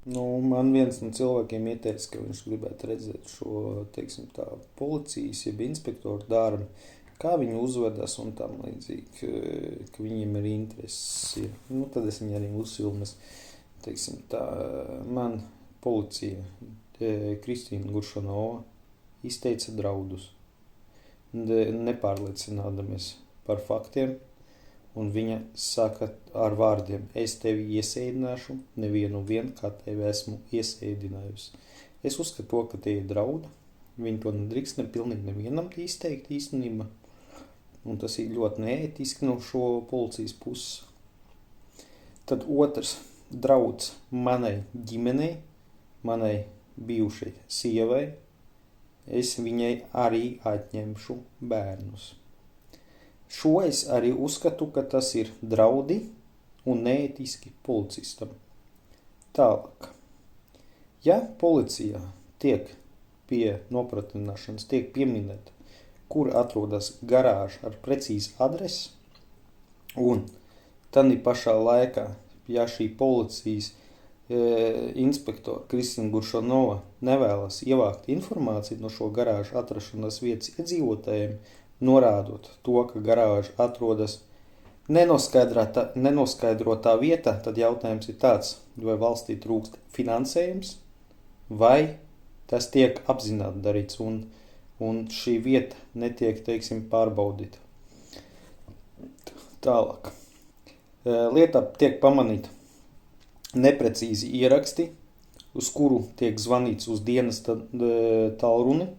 Man viens no cilvēkiem ieteica, ka viņš gribētu redzēt šo, teiksim tā, policijas, jeb inspektoru darbu, kā viņi uzvedas un tam līdzīgi, ka viņiem ir intereses. Tad es viņu arī uzfilmes, teiksim tā, man policija, Kristīna Guršanova, izteica draudus, nepārliecinādamies par faktiem. Un viņa saka ar vārdiem: es tevi iesēdināšu, nevienu kā tevi esmu iesēdinājusi. Es uzskatu, ka tie ir draudi. Viņi to nedrīkst pilnīgi nevienam izteikt īstenībā. Un tas ir ļoti neētiski no šo policijas puses. Tad otrs drauds manai ģimenei, manai bijušai sievai. Es viņai arī atņemšu bērnus. Šo es arī uzskatu, ka tas ir draudi un neētiski policistam. Tālāk. Ja policijā tiek pie nopratināšanas tiek pieminēta, kur atrodas garāža ar precīzu adresi, un tad pašā laikā, ja šī policijas inspektora Kristīna Guršanova nevēlas ievākt informāciju no šo garāžu atrašanās vietas iedzīvotājiem, norādot to, ka garāža atrodas nenoskaidrotā vietā, tad jautājums ir tāds, vai valstī trūkst finansējums, vai tas tiek apzināti darīts, un šī vieta netiek, teiksim, pārbaudīta. Tālāk. Lietā tiek pamanīta neprecīzi ieraksti, uz kuru tiek zvanīts uz dienas tālruni,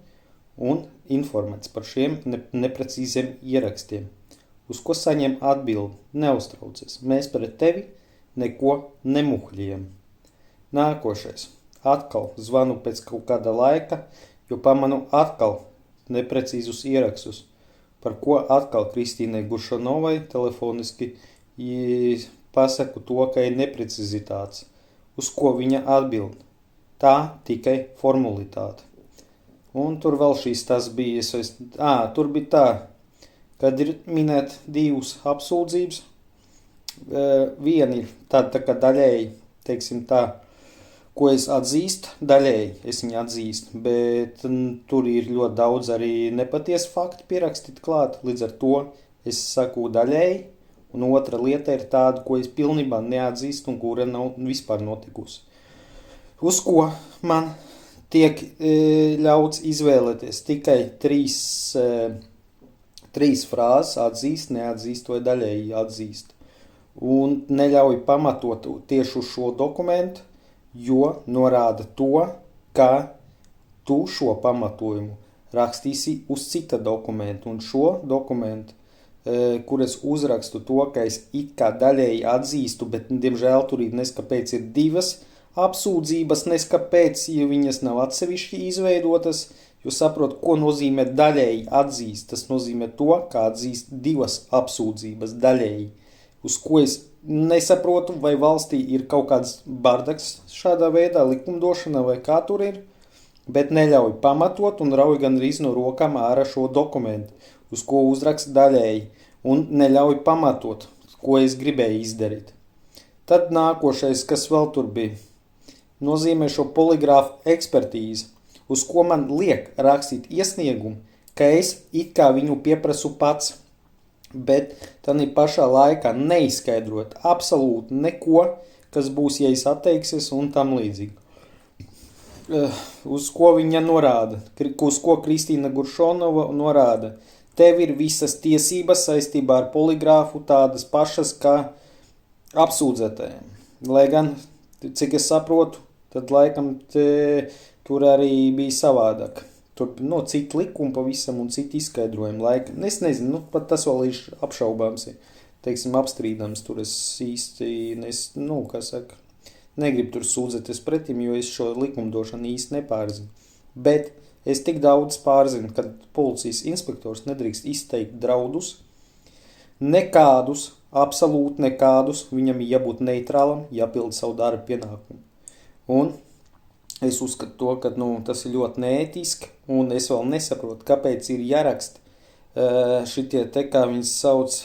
un informēts par šiem neprecīziem ierakstiem, uz ko saņem atbildi: neuztraucies, mēs pret tevi neko nemuhļiem. Nākošais. Atkal zvanu pēc kaut kāda laika, jo pamanu atkal neprecīzus ierakstus, par ko atkal Kristīnai Guršanovai telefoniski pasaku to, ka ir neprecizitātes, uz ko viņa atbild: tā tikai formulitāte. Un tur vēl šīs tas bija, tur bija tā, kad ir minēt divas apsūdzības. Viena ir tāda tā kā daļēji, teiksim tā, ko es atzīstu, daļēji es viņu atzīstu, bet tur ir ļoti daudz arī nepatiesi fakti pierakstīt klāt, līdz ar to es saku daļēji, un otra lieta ir tāda, ko es pilnībā neatzīstu un kura nav vispār notikusi. Uz ko man tiek ļauts izvēlēties tikai trīs frāzes: atzīst, neatzīst vai daļēji atzīst. Un neļauj pamatot tieši uz šo dokumentu, jo norāda to, ka tu šo pamatojumu rakstīsi uz cita dokumentu. Un šo dokumentu, kur es uzrakstu to, ka es it kā daļēji atzīstu, bet diemžēl tur ir neskapēc ir divas apsūdzības, neskapēc, ja viņas nav atsevišķi izveidotas, jo saprot, ko nozīmē daļēji atzīst. Tas nozīmē to, kā atzīst divas apsūdzības daļēji, uz ko es nesaprotu, vai valstī ir kaut kāds bardaks šādā veidā likumdošanā, vai kā tur ir, bet neļauj pamatot un rauj gandrīz no rokām ārā šo dokumentu, uz ko uzraksta daļēji, un neļauj pamatot, ko es gribēju izdarīt. Tad nākošais, kas vēl tur bija, nozīmē šo poligrāfu ekspertīzi, uz ko man liek rakstīt iesniegumu, ka es it kā viņu pieprasu pats, bet tad pašā laikā neizskaidrot absolūti neko, kas būs, ja es atteiksies un tam līdzīgi. Uz ko viņa norāda, uz ko Kristīna Guršanova norāda: tev ir visas tiesības saistībā ar poligrāfu tādas pašas kā apsūdzētajiem. Lai gan, cik es saprotu, tad laikam tur arī bija savādāk. Tur citi likumi pavisam un citi izskaidrojumi laikam. Es nezinu, pat tas vēl ir apšaubāms, teiksim, apstrīdams. Tur es īsti, negribu tur sūdzēties pretim, jo es šo likumdošanu īsti nepārzinu. Bet es tik daudz pārzinu, ka policijas inspektors nedrīkst izteikt draudus, nekādus, absolūti nekādus, viņam jābūt neitrālam, jāpilda savu darbu pienākumu. Un es uzskatu to, ka tas ir ļoti neētiski, un es vēl nesaprotu, kāpēc ir jāraksta šitie te, kā viņas sauc,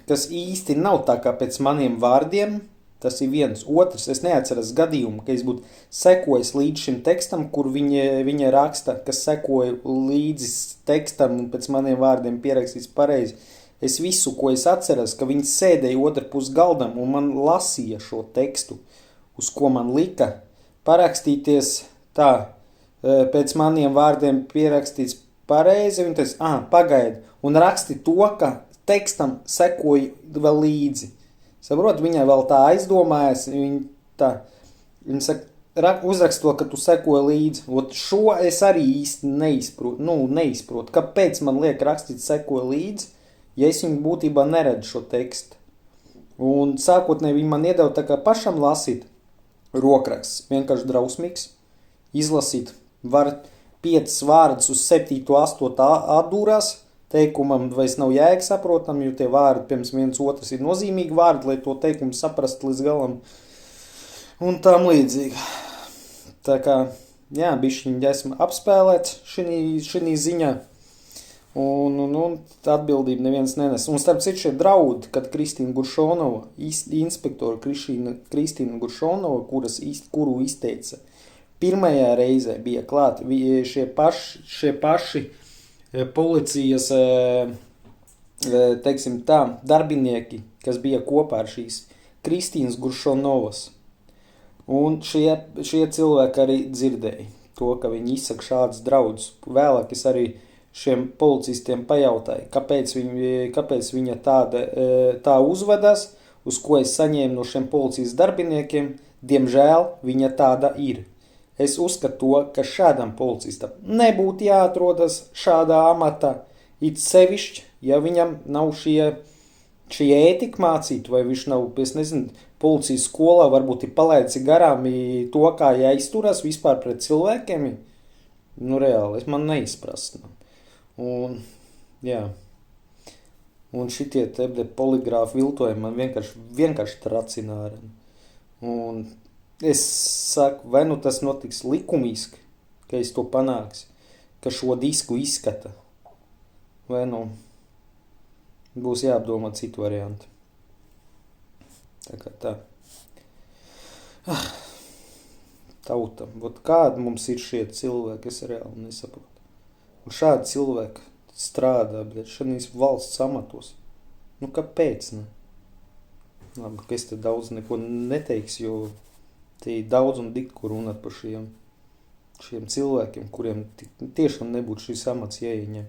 kas īsti nav tā kā pēc maniem vārdiem, Tas ir viens. Otrs, es neatceros gadījumu, ka es būtu sekojis līdz šim tekstam, kur viņa raksta, kas sekoja līdzi tekstam un pēc maniem vārdiem pierakstīts pareizi. Es visu, ko es atceros, ka viņi sēdēja otrā pus galdam un man lasīja šo tekstu, uz ko man lika parakstīties tā, pēc maniem vārdiem pierakstīts pareizi. Viņi teica, pagaidi, un raksti to, ka tekstam sekoja vēl līdzi. Saprot, viņai vēl tā aizdomājas, viņa saka, uzrakst to, ka tu sekoji līdzi. Šo es arī īsti neizprotu. Kāpēc man liek rakstīt sekoji līdzi, ja es viņu būtībā neredzu šo tekstu. Un sākotnēji viņi man iedeva tā kā pašam lasīt rokraksts, vienkārši drausmīgs, izlasīt, var 5 vārdus uz 7, 8 atdūrās, teikumam vairs nav jēga saprotam, jo tie vārdi, pirms viens otrs ir nozīmīgi vārdi, lai to teikumu saprast līdz galam un tam līdzīgi. Tā kā, jā, bišķiņi esmu apspēlēts šī ziņā un atbildību neviens nenes. Un starp citu šie draudi, kad Kristīna Guršonova, inspektora Kristīna Guršonova, kuru izteica, pirmajā reizē bija klāt šie paši policijas, teiksim tā, darbinieki, kas bija kopā ar šīs Kristīnas Guršonovas. Un šie cilvēki arī dzirdēja to, ka viņi izsaka šādus draudus. Vēlāk es arī šiem policistiem pajautāju, kāpēc viņa tā uzvedās, uz ko es saņēmu no šiem policijas darbiniekiem. Diemžēl viņa tāda ir. Es uzskatu to, ka šādam policistam nebūtu jāatrodas šādā amatā, it sevišķi, ja viņam nav šī ētika mācīta, vai viņš nav, es nezinu, policijas skolā varbūt ir palaidis garām to, kā jāizturas vispār pret cilvēkiem. Reāli, man neizprast. Un, jā. Un šitie poligrāfi viltojumi man vienkārši tracināri. Un es saku, vai nu tas notiks likumīski, ka es to panāks, ka šo disku izskata, vai nu būs jāapdomā citu variantu. Tā kā tā. Tauta. Kādi mums ir šie cilvēki, es reāli nesaprotu. Un šādi cilvēki strādā, bet šādīs valsts amatos. Kāpēc, ne? Labi, ka es te daudz neko neteiks, jo te ir daudz un dikti runāt par šiem cilvēkiem, kuriem tiešām nebūtu šis amats jāieņem.